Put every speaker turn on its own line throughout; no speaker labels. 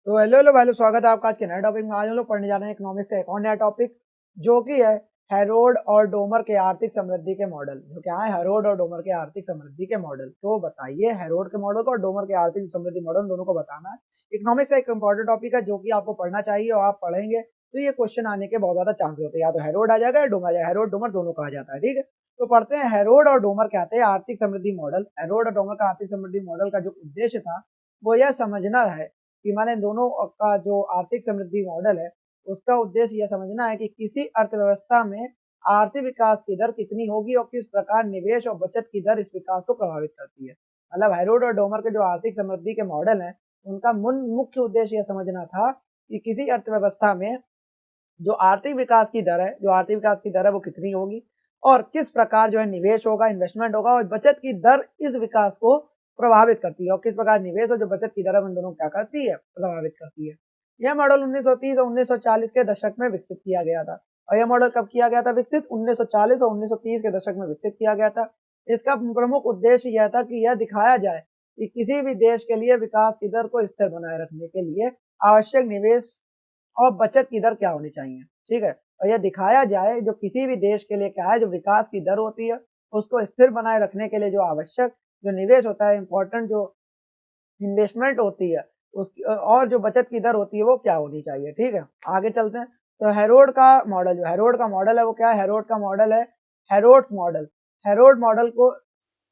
तो hello hello भाई, स्वागत है आपका आज के नए टॉपिक में। आज हम लोग पढ़ने जा रहे हैं इकोनॉमिक्स का एक और नया टॉपिक, जो कि है हेरोड और डोमर के आर्थिक समृद्धि के मॉडल। जो क्या है, हेरोड और डोमर के आर्थिक समृद्धि के मॉडल। तो बताइए, हेरोड के मॉडल को और डोमर के आर्थिक समृद्धि मॉडल दोनों को बताना है। इकोनॉमिक्स का एक इंपॉर्टेंट टॉपिक है जो कि आपको पढ़ना चाहिए, और आप पढ़ेंगे तो ये क्वेश्चन आने के बहुत ज्यादा चांसेस होते हैं। या तो हेरोड आ जाएगा या डोमर आ जाएगा, हेरोड डोमर दोनों कहा जाता है। ठीक है, तो पढ़ते हैं हेरोड और डोमर क्या थे आर्थिक समृद्धि मॉडल। हेरोड और डोमर का आर्थिक समृद्धि मॉडल का जो उद्देश्य था वो यह समझना है कि माने दोनों का जो आर्थिक समृद्धि मॉडल है उसका उद्देश्य यह समझना है कि किसी अर्थव्यवस्था में आर्थिक विकास की दर कितनी होगी और किस प्रकार निवेश और बचत की दर इस विकास को प्रभावित करती है। मतलब हेरोड और डोमर के जो आर्थिक समृद्धि के मॉडल हैं उनका मुख्य उद्देश्य यह समझना था कि किसी अर्थव्यवस्था में जो आर्थिक विकास की दर है वो कितनी होगी, और किस प्रकार जो है निवेश होगा, इन्वेस्टमेंट होगा, और बचत की दर इस विकास को प्रभावित करती है। और किस प्रकार निवेश और जो बचत की दर है उन दोनों क्या करती है, प्रभावित करती है। यह मॉडल 1930 और 1940 के दशक में विकसित किया गया था। और यह मॉडल कब किया गया था विकसित? 1940 और 1930 के दशक में विकसित किया गया था। इसका प्रमुख उद्देश्य यह था कि यह दिखाया जाए कि किसी भी देश के लिए विकास की दर को स्थिर बनाए रखने के लिए आवश्यक निवेश और बचत की दर क्या होनी चाहिए। ठीक है, और यह दिखाया जाए जो किसी भी देश के लिए क्या है, जो विकास की दर होती है उसको स्थिर बनाए रखने के लिए जो आवश्यक जो निवेश होता है, इंपॉर्टेंट जो इन्वेस्टमेंट होती है उसकी, और जो बचत की दर होती है वो क्या होनी चाहिए। ठीक है, आगे चलते हैं। तो हेरोड का मॉडल, जो हेरोड का मॉडल है वो क्या है? हेरोड का मॉडल है हेरोड्स मॉडल। हेरोड मॉडल को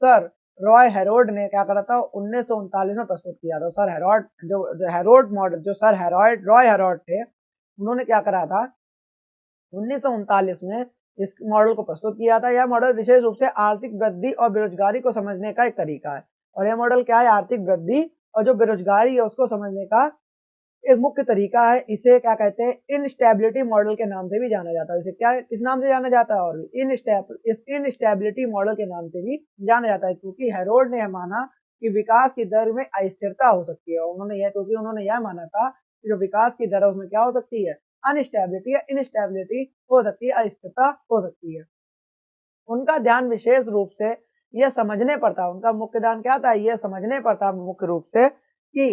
सर रॉय हेरोड ने क्या करा था, 1939 में प्रस्तुत किया था। सर हेरोड जो हेरोड मॉडल, जो सर हेरोड रॉय हेरोड थे, उन्होंने क्या करा था 1939 में इस मॉडल को प्रस्तुत किया था। यह मॉडल विशेष रूप से आर्थिक वृद्धि और बेरोजगारी को समझने का एक तरीका है। और यह मॉडल क्या है? आर्थिक वृद्धि और जो बेरोजगारी है उसको समझने का एक मुख्य तरीका है। इसे क्या कहते हैं? इनस्टेबिलिटी मॉडल के नाम से भी जाना जाता है। इसे क्या किस नाम से जाना जाता है? और इनस्टेबिलिटी मॉडल के नाम से भी जाना जाता है, क्योंकि हेरोड ने यह माना कि विकास की दर में अस्थिरता हो सकती है। क्योंकि उन्होंने यह माना था कि जो विकास की दर है उसमें क्या हो सकती है? अनस्टेबिलिटी या इनस्टेबिलिटी हो सकती है, अस्थिरता हो सकती है। उनका ध्यान विशेष रूप से यह समझने पर था, उनका मुख्य ध्यान क्या था? यह समझने पर था मुख्य रूप से कि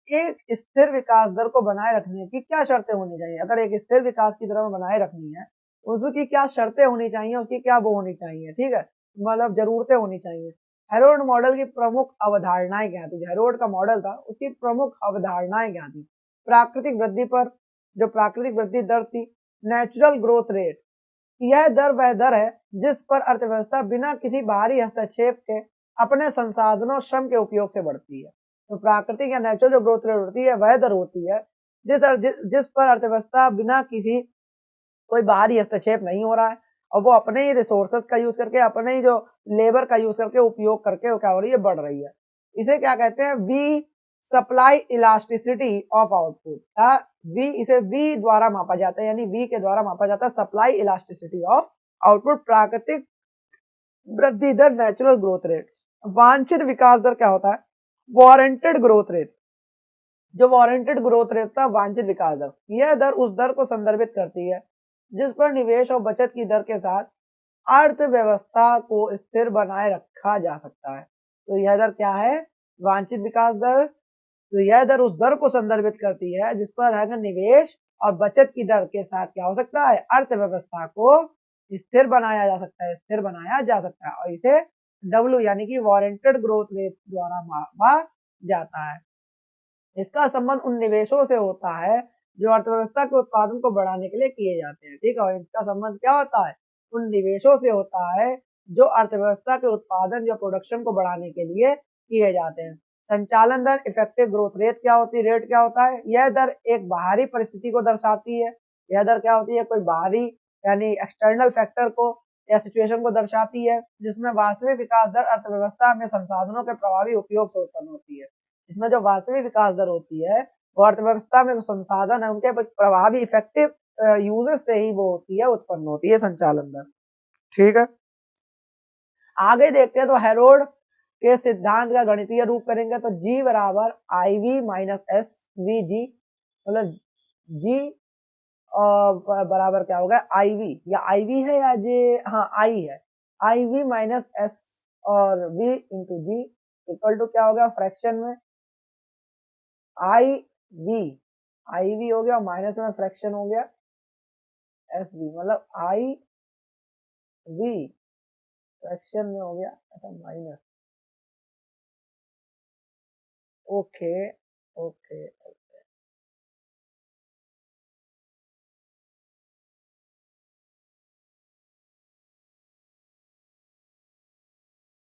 एक स्थिर विकास दर को बनाए रखने की क्या शर्तें होनी चाहिए। अगर एक स्थिर विकास की दर में बनाए रखनी है, उसकी क्या शर्तें होनी चाहिए, उसकी क्या वो होनी चाहिए। ठीक है, मतलब जरूरतें होनी चाहिए। हेरोड मॉडल की प्रमुख अवधारणाएं क्या थी? हेरोड का मॉडल था उसकी प्रमुख अवधारणाएं क्या थी? प्राकृतिक वृद्धि पर, जो प्राकृतिक वृद्धि दर थी, नेचुरल ग्रोथ रेट, यह दर वह दर है जिस पर अर्थव्यवस्था बिना किसी बाहरी हस्तक्षेप के अपने संसाधनों श्रम के उपयोग से बढ़ती है। तो प्राकृतिक या नेचुरल जो ग्रोथ रेट होती है वह दर होती है जिस पर अर्थव्यवस्था बिना किसी कोई बाहरी हस्तक्षेप नहीं हो रहा है, और वो अपने ही रिसोर्सेज का यूज करके, अपने ही जो लेबर का यूज करके, उपयोग करके वो क्या हो रही है? बढ़ रही है। इसे क्या कहते हैं? V supply elasticity of output. V, इसे वी द्वारा मापा जाता है, यानी वी के द्वारा मापा जाता है सप्लाई इलास्टिसिटी ऑफ आउटपुट। प्राकृतिक वृद्धि दर, नेचुरल ग्रोथ रेट। वांछित विकास दर क्या होता है? Warranted growth rate. जो वारंटेड ग्रोथ रेट था, वांछित विकास दर, यह दर उस दर को संदर्भित करती है जिस पर निवेश और बचत की दर के साथ अर्थव्यवस्था को स्थिर बनाए रखा जा सकता है। तो यह दर क्या है? वांछित विकास दर। तो यह दर उस दर को संदर्भित करती है जिस पर अगर निवेश और बचत की दर के साथ क्या हो सकता है? अर्थव्यवस्था को स्थिर बनाया जा सकता है, स्थिर बनाया जा सकता है। और इसे डब्ल्यू यानी कि वारंटेड ग्रोथ रेट द्वारा मापा जाता है। इसका संबंध उन निवेशों से होता है जो अर्थव्यवस्था के उत्पादन को बढ़ाने के लिए किए जाते हैं। ठीक है, और इसका संबंध क्या होता है? उन निवेशों से होता है जो अर्थव्यवस्था के उत्पादन या प्रोडक्शन को बढ़ाने के लिए किए जाते हैं। संचालन दर, इफेक्टिव ग्रोथ रेट क्या होती है? रेट क्या होता है? यह दर एक बाहरी परिस्थिति को दर्शाती है। यह दर क्या होती है? कोई बाहरी यानी एक्सटर्नल फैक्टर को या सिचुएशन को दर्शाती है, जिसमें वास्तविक विकास दर अर्थव्यवस्था में संसाधनों के प्रभावी उपयोग से उत्पन्न होती है। इसमें जो वास्तविक विकास दर होती है वो अर्थव्यवस्था में जो संसाधन है उनके प्रभावी इफेक्टिव यूजेस से ही वो होती है, उत्पन्न होती है संचालन दर। ठीक है, आगे देखते हैं। तो हेरोड के सिद्धांत का गणितीय रूप करेंगे तो G बराबर I V minus S V G, मतलब G बराबर क्या होगा? आई वी, या आई वी है या जे, हाँ आई है, आई वी माइनस एस और V into G equal to क्या होगा फ्रैक्शन में आई वी आई वी हो गया, माइनस में फ्रैक्शन हो गया एस वी, मतलब आई वी फ्रैक्शन में हो गया, अच्छा minus, okay okay,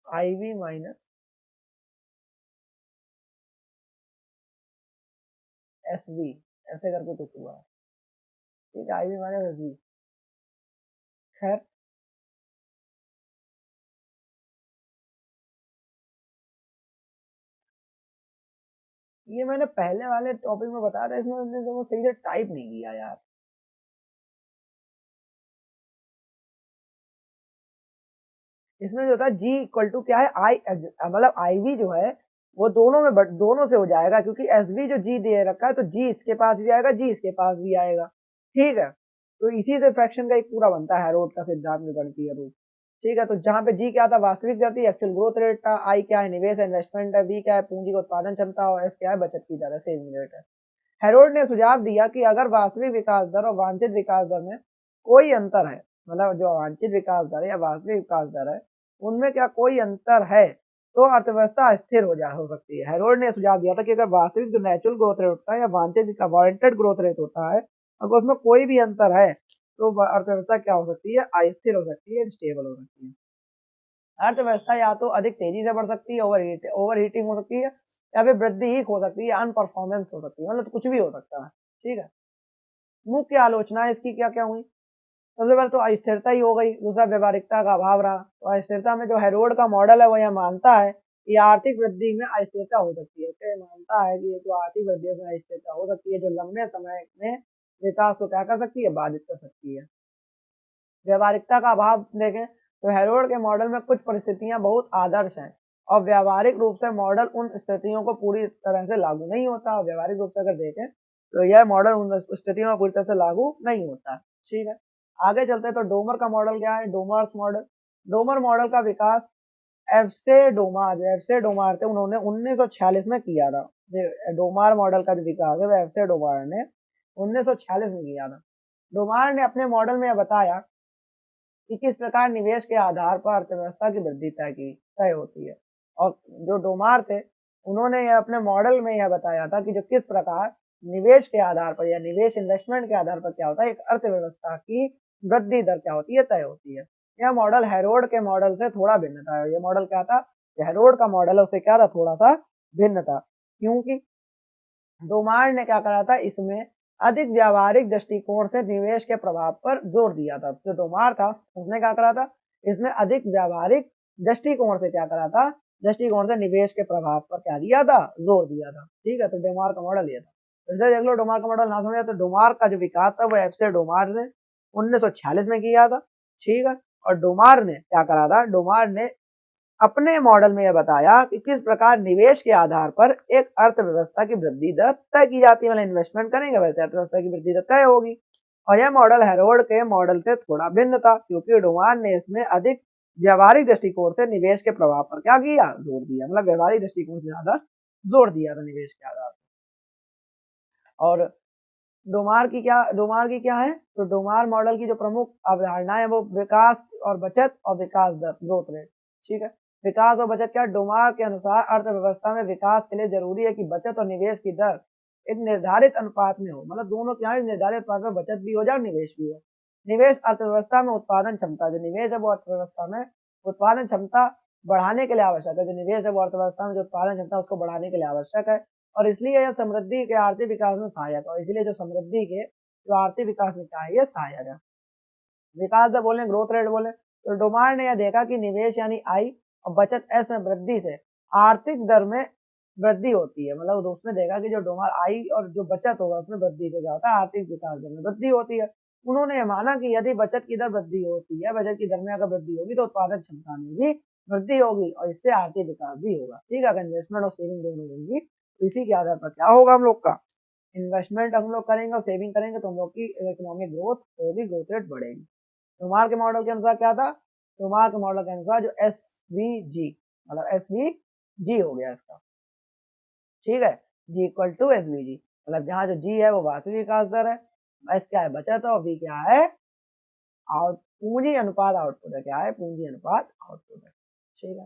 I V minus S V, ऐसे करके कुछ हुआ है, ठीक है, I V minus S V. खैर ये मैंने पहले वाले टॉपिक में बताया था, इसमें मैंने वो सही से टाइप नहीं किया यार। इसमें जो था जी इक्वल टू क्या है, आई मतलब आई वी जो है वो दोनों में दोनों से हो जाएगा, क्योंकि एस वी जो जी दे रखा है तो जी इसके पास भी आएगा, जी इसके पास भी आएगा, ठीक है। तो इसी से फ्रैक्शन का एक पूरा बनता है हेरोड का सिद्धांत में गणितीय रूप, ठीक है। तो जहां पे जी क्या था, वास्तविक दर थी, एक्चुअल ग्रोथ रेट था, आई क्या है, निवेश इन्वेस्टमेंट है, वी क्या है, पूंजी का उत्पादन क्षमता, और एस क्या है, बचत की दर है, सेविंग रेट है। हेरोड ने सुझाव दिया कि अगर वास्तविक विकास दर और वांछित विकास दर में कोई अंतर है, मतलब जो वांछित विकास दर है या वास्तविक विकास दर है उनमें क्या कोई अंतर है, तो अर्थव्यवस्था अस्थिर हो सकती है। हेरोड ने सुझाव दिया था कि अगर वास्तविक जो नेचुरल ग्रोथ रेट होता है या वांछित वांटेड ग्रोथ रेट होता है, अगर उसमें कोई भी अंतर है तो अर्थव्यवस्था क्या हो सकती है, अस्थिर हो सकती है, स्टेबल हो सकती है। अर्थव्यवस्था या तो अधिक तेजी से बढ़ सकती है, ओवर हीटिंग हो सकती है, या फिर वृद्धि ही हो सकती है, अनपरफॉर्मेंस हो सकती है, मतलब कुछ भी हो सकता है, ठीक है। मुख्य आलोचना इसकी क्या क्या हुई, सबसे पहले तो अस्थिरता ही हो गई, दूसरा व्यवहारिकता का अभाव रहा। तो अस्थिरता में जो हेरोड का मॉडल है वो यह मानता है कि आर्थिक वृद्धि में अस्थिरता हो सकती है, तो ये मानता है कि जो आर्थिक वृद्धि में अस्थिरता हो सकती है, जो लंबे समय में विकास को क्या कर सकती है, बाधित कर सकती है। व्यवहारिकता का अभाव देखें तो हेरोड के मॉडल में कुछ परिस्थितियां बहुत आदर्श हैं और व्यावहारिक रूप से मॉडल उन स्थितियों को पूरी तरह से लागू नहीं होता। व्यावहारिक रूप से अगर देखें तो यह मॉडल उन स्थितियों में पूरी तरह से लागू नहीं होता, ठीक है। आगे चलते हैं तो डोमर का मॉडल क्या है, डोमर्स मॉडल। डोमर मॉडल का विकास एफसे डोमार थे, उन्होंने 1946 में किया था। डोमार मॉडल का जो विकास है वो एफसे डोमार ने 1946 में किया था। डोमार ने अपने मॉडल में यह बताया कि किस प्रकार निवेश के आधार पर अर्थव्यवस्था की वृद्धि तय होती है। और जो डोमार थे उन्होंने यह अपने मॉडल में यह बताया था कि जो किस प्रकार निवेश के आधार पर या निवेश इन्वेस्टमेंट के आधार पर क्या होता है, एक अर्थव्यवस्था की वृद्धि दर क्या होती है, तय होती है। यह मॉडल हेरोड के मॉडल से थोड़ा भिन्न था। यह मॉडल क्या था, हेरोड का मॉडल है उससे क्या था, थोड़ा सा भिन्न था, क्योंकि डोमार ने क्या करा था, इसमें अधिक व्यावहारिक दृष्टिकोण से निवेश के प्रभाव पर जोर दिया था। जो डोमार था उसने क्या करा था, इसमें अधिक व्यावहारिक दृष्टिकोण से क्या करा था, दृष्टिकोण से निवेश के प्रभाव पर क्या दिया था, जोर दिया था, ठीक है। तो डोमार का मॉडल ये था। फिर से देख लो, डोमार का मॉडल ना समझे तो डोमार का जो विकास था वो एफसे डोमार ने 1946 में किया था, ठीक है। और डोमार ने क्या करा था, डोमार ने अपने मॉडल में यह बताया कि किस प्रकार निवेश के आधार पर एक अर्थव्यवस्था की वृद्धि दर तय की जाती है, मतलब इन्वेस्टमेंट करेंगे वैसे अर्थव्यवस्था की वृद्धि दर तय होगी। और यह मॉडल हेरोड के मॉडल से थोड़ा भिन्न था, क्योंकि डोमान ने इसमें अधिक व्यवहारिक दृष्टिकोण से निवेश के प्रभाव पर क्या किया, जोर दिया, मतलब व्यवहारिक दृष्टिकोण से ज्यादा जोर दिया था निवेश के आधार पर। और डोमार की क्या है, तो डोमार मॉडल की जो प्रमुख अवधारणा है वो विकास और बचत और विकास दर, ग्रोथ रेट, ठीक है। विकास और बचत क्या, डोमार के अनुसार अर्थव्यवस्था में विकास के लिए जरूरी है कि बचत और निवेश की दर एक निर्धारित अनुपात में हो, मतलब दोनों क्या है, निर्धारित अनुपात में बचत भी हो जाए और निवेश भी हो। निवेश अर्थव्यवस्था में उत्पादन क्षमता, जो निवेश है वो अर्थव्यवस्था में उत्पादन क्षमता बढ़ाने के लिए आवश्यक है। जो निवेश है वो अर्थव्यवस्था में जो उत्पादन क्षमता उसको बढ़ाने के लिए आवश्यक है, और इसलिए यह समृद्धि के आर्थिक विकास में सहायक है, और इसलिए जो समृद्धि के जो आर्थिक विकास में क्या है, ये सहायक है। विकास दर बोले, ग्रोथ रेट बोले, तो डोमार ने यह देखा कि निवेश यानी आई और बचत एस में वृद्धि से आर्थिक दर में वृद्धि होती है, मतलब उसने देखा कि जो डोमार आई और जो बचत होगा उसमें वृद्धि से क्या होता है, आर्थिक विकास दर में वृद्धि होती है। उन्होंने यह माना कि यदि बचत की दर वृद्धि होती है, बचत की दर में अगर वृद्धि होगी तो उत्पादन क्षमता में भी वृद्धि होगी और इससे आर्थिक विकास भी होगा, ठीक है। अगर इन्वेस्टमेंट और सेविंग दोनों होंगी तो इसी के आधार पर क्या होगा, हम लोग का इन्वेस्टमेंट हम लोग करेंगे और सेविंग करेंगे तो हम लोग की इकोनॉमिक ग्रोथ होगी, ग्रोथ रेट बढ़ेगी। तोमार के मॉडल के अनुसार क्या था, तोमार के मॉडल के अनुसार जो एस वी जी, मतलब एस वी जी हो गया इसका, ठीक है, G equal to S V G. मतलब जहाँ जो जी है वो वास्तविक विकास दर है, एस क्या है बचत और वी क्या है पूंजी अनुपात आउटपुट है। क्या है पूंजी अनुपात आउटपुट है। ठीक है।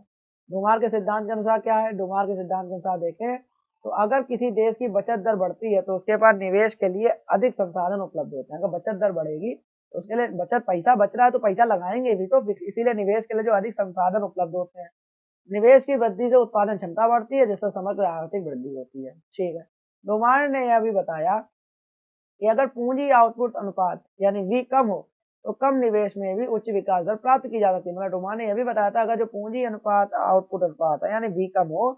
डोमार के सिद्धांत के अनुसार क्या है, डोमार के सिद्धांत के अनुसार देखें तो अगर किसी देश की बचत दर बढ़ती है तो उसके पास निवेश के लिए अधिक संसाधन उपलब्ध होते हैं। अगर बचत दर बढ़ेगी तो उसके लिए बचत पैसा बच रहा है तो पैसा लगाएंगे भी, तो इसीलिए निवेश के लिए जो अधिक संसाधन उपलब्ध होते हैं। निवेश की वृद्धि से उत्पादन क्षमता बढ़ती है जिससे समग्र आर्थिक वृद्धि होती है। ठीक है। डोमार ने यह भी बताया कि अगर पूंजी आउटपुट अनुपात यानी वी कम हो तो कम निवेश में भी उच्च विकास दर प्राप्त की जा सकती है। मतलब डोमार ने यह भी बताया था अगर जो पूंजी अनुपात आउटपुट अनुपात है यानी वी कम हो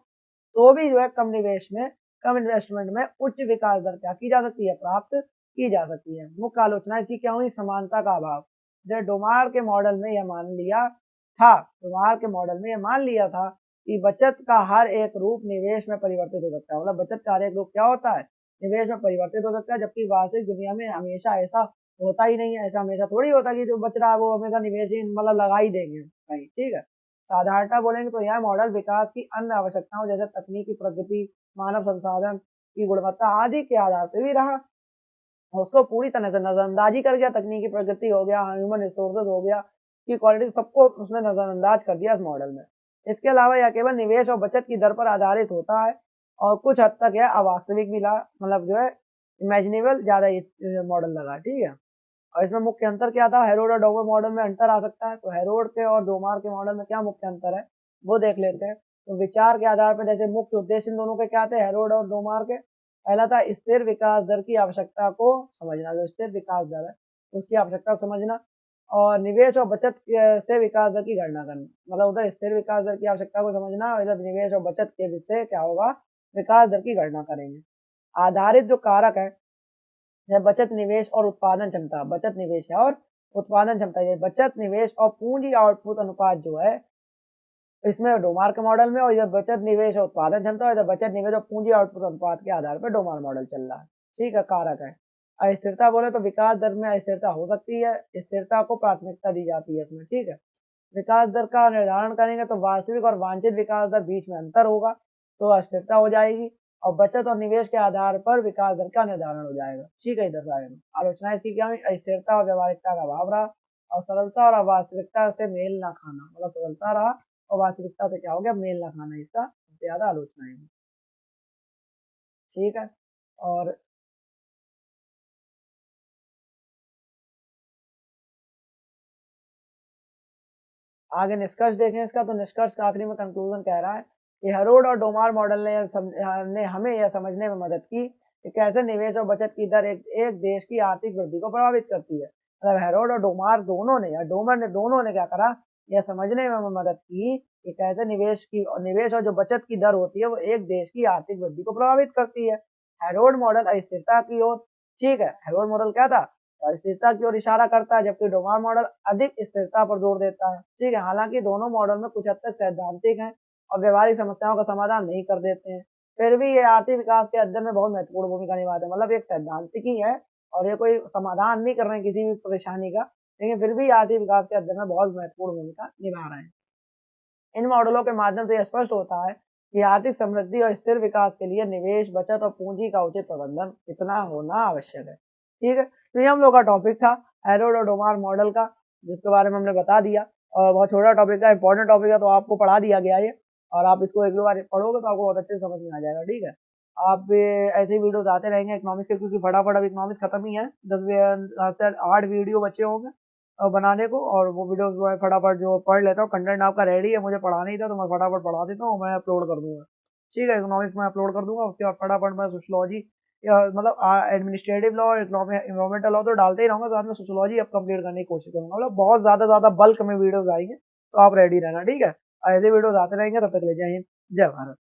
तो भी जो है कम निवेश में कम इन्वेस्टमेंट में उच्च विकास दर क्या की जा सकती है प्राप्त की जा सकती है। मुख्य आलोचना इसकी क्या हुई, समानता का अभाव। जैसे डोमार के मॉडल में यह मान लिया था, डोमार के मॉडल में यह मान लिया था कि बचत का हर एक रूप निवेश में परिवर्तित हो सकता है। मतलब बचत का हर एक रूप क्या होता है निवेश में परिवर्तित हो सकता है, जबकि वास्तविक दुनिया में हमेशा ऐसा होता ही नहीं है। ऐसा हमेशा थोड़ी होता कि जो बच रहा है वो हमेशा निवेश ही मतलब लगा ही देंगे कहीं। ठीक है। साधारणता बोलेंगे तो यह मॉडल विकास की अन्य आवश्यकताओं जैसे तकनीकी प्रगति, मानव संसाधन की गुणवत्ता आदि के आधार पर भी रहा, उसको पूरी तरह से नजरअंदाजी कर गया। तकनीकी प्रगति हो गया, ह्यूमन रिसोर्सेज हो गया की क्वालिटी, सबको उसने नजरअंदाज कर दिया इस मॉडल में। इसके अलावा यह केवल निवेश और बचत की दर पर आधारित होता है और कुछ हद तक यह अवास्तविक भी मतलब जो है इमेजिनेबल ज्यादा ये मॉडल लगा। ठीक है। और इसमें मुख्य अंतर क्या था, हेरोड और डोमर मॉडल में अंतर आ सकता है। तो हेरोड के और डोमार के मॉडल में क्या मुख्य अंतर है वो देख लेते हैं। तो विचार के आधार पर जैसे मुख्य उद्देश्य इन दोनों के क्या थे हेरोड और डोमार के, पहला था स्थिर विकास दर की आवश्यकता को समझना, जो स्थिर विकास दर है उसकी आवश्यकता को समझना, और निवेश और बचत से विकास दर की गणना करना। मतलब उधर स्थिर विकास दर की आवश्यकता को समझना और इधर निवेश और बचत के से क्या होगा विकास दर की गणना करेंगे। आधारित जो कारक है बचत निवेश और उत्पादन क्षमता, बचत निवेश है और उत्पादन क्षमता, ये बचत निवेश और पूंजी आउटपुट अनुपात जो है इसमें डोमार के मॉडल में, और इधर बचत निवेश और उत्पादन क्षमता और इधर बचत निवेश और पूंजी आउटपुट अनुपात के आधार पर डोमार मॉडल चल रहा है। ठीक है। कारक है अस्थिरता बोले तो विकास दर में अस्थिरता हो सकती है, स्थिरता को प्राथमिकता दी जाती है इसमें। ठीक है। विकास दर का निर्धारण करेंगे तो वास्तविक और वांछित विकास दर बीच में अंतर होगा तो अस्थिरता हो जाएगी, और बचत और निवेश के आधार पर विकास दर का निर्धारण हो जाएगा। ठीक है। इधर सारे में आलोचना इसकी क्या हुई, अस्थिरता और व्यवहारिकता का अभाव रहा और सरलता और अवास्तविकता से मेल ना खाना, मतलब सरलता रहा और वास्तविकता से क्या हो गया मेल ना खाना, इसका सबसे ज्यादा आलोचना है। ठीक है। और आगे निष्कर्ष देखें इसका, तो निष्कर्ष का आखिरी में कंक्लूजन कह रहा है कि हेरोड और डोमार मॉडल ने हमें यह समझने में मदद की कि कैसे निवेश और बचत की दर एक देश की आर्थिक वृद्धि को प्रभावित करती है। मतलब हेरोड और डोमार दोनों ने या डोमर ने दोनों ने क्या करा, यह समझने में मदद की कि कैसे निवेश और जो बचत की दर होती है वो एक देश की आर्थिक वृद्धि को प्रभावित करती है। हेरोड मॉडल अस्थिरता की ओर, ठीक है, हेरोड मॉडल क्या था स्थिरता की ओर इशारा करता है, जबकि डोमार मॉडल अधिक स्थिरता पर जोर देता है। ठीक है। हालांकि दोनों मॉडल में कुछ हद तक सैद्धांतिक हैं और व्यवहारिक समस्याओं का समाधान नहीं कर देते हैं, फिर भी ये आर्थिक विकास के अध्ययन में बहुत महत्वपूर्ण भूमिका निभाते हैं। मतलब एक सैद्धांतिक ही है और ये कोई समाधान नहीं कर रहे हैं किसी भी परेशानी का, लेकिन फिर भी आर्थिक विकास के अध्ययन में बहुत महत्वपूर्ण भूमिका निभा रहे हैं। इन मॉडलों के माध्यम से यह स्पष्ट होता है कि आर्थिक समृद्धि और स्थिर विकास के लिए निवेश, बचत और पूंजी का उचित प्रबंधन कितना होना आवश्यक है। ठीक है। तो ये हम लोग का टॉपिक था हेरोड और डोमार मॉडल का, जिसके बारे में हमने बता दिया, और बहुत छोटा टॉपिक है, इंपॉर्टेंट टॉपिक है, तो आपको पढ़ा दिया गया ये, और आप इसको एक दो बार पढ़ोगे तो आपको बहुत अच्छे से समझ में आ जाएगा। ठीक है। आप ऐसे ही वीडियोस आते रहेंगे इकोनॉमिक्स के, क्योंकि फटाफट अब इकोनॉमिक्स खत्म ही है, 8 वीडियो बचे होंगे बनाने को, और वो वीडियो जो फटाफट जो पढ़ लेता हूँ, कंटेंट आपका रेडी है, मुझे पढ़ाना ही था तो मैं फटाफट पढ़ा देता हूँ, मैं अपलोड कर दूंगा। ठीक है। इकोनॉमिक्स में अपलोड कर दूंगा, उसके बाद फटाफट मैं सोशियोलॉजी या मतलब एडमिनिस्ट्रेटिव लॉ, इन्वायरमेंटल लॉ तो डालते ही रहूंगा, साथ में सोशियोलॉजी अब कंप्लीट करने की कोशिश करूंगा। मतलब बहुत ज्यादा बल्क में वीडियोस आएंगे, तो आप रेडी रहना। ठीक है। ऐसे वीडियोस आते रहेंगे, तब तक ले जाइए। जय भारत।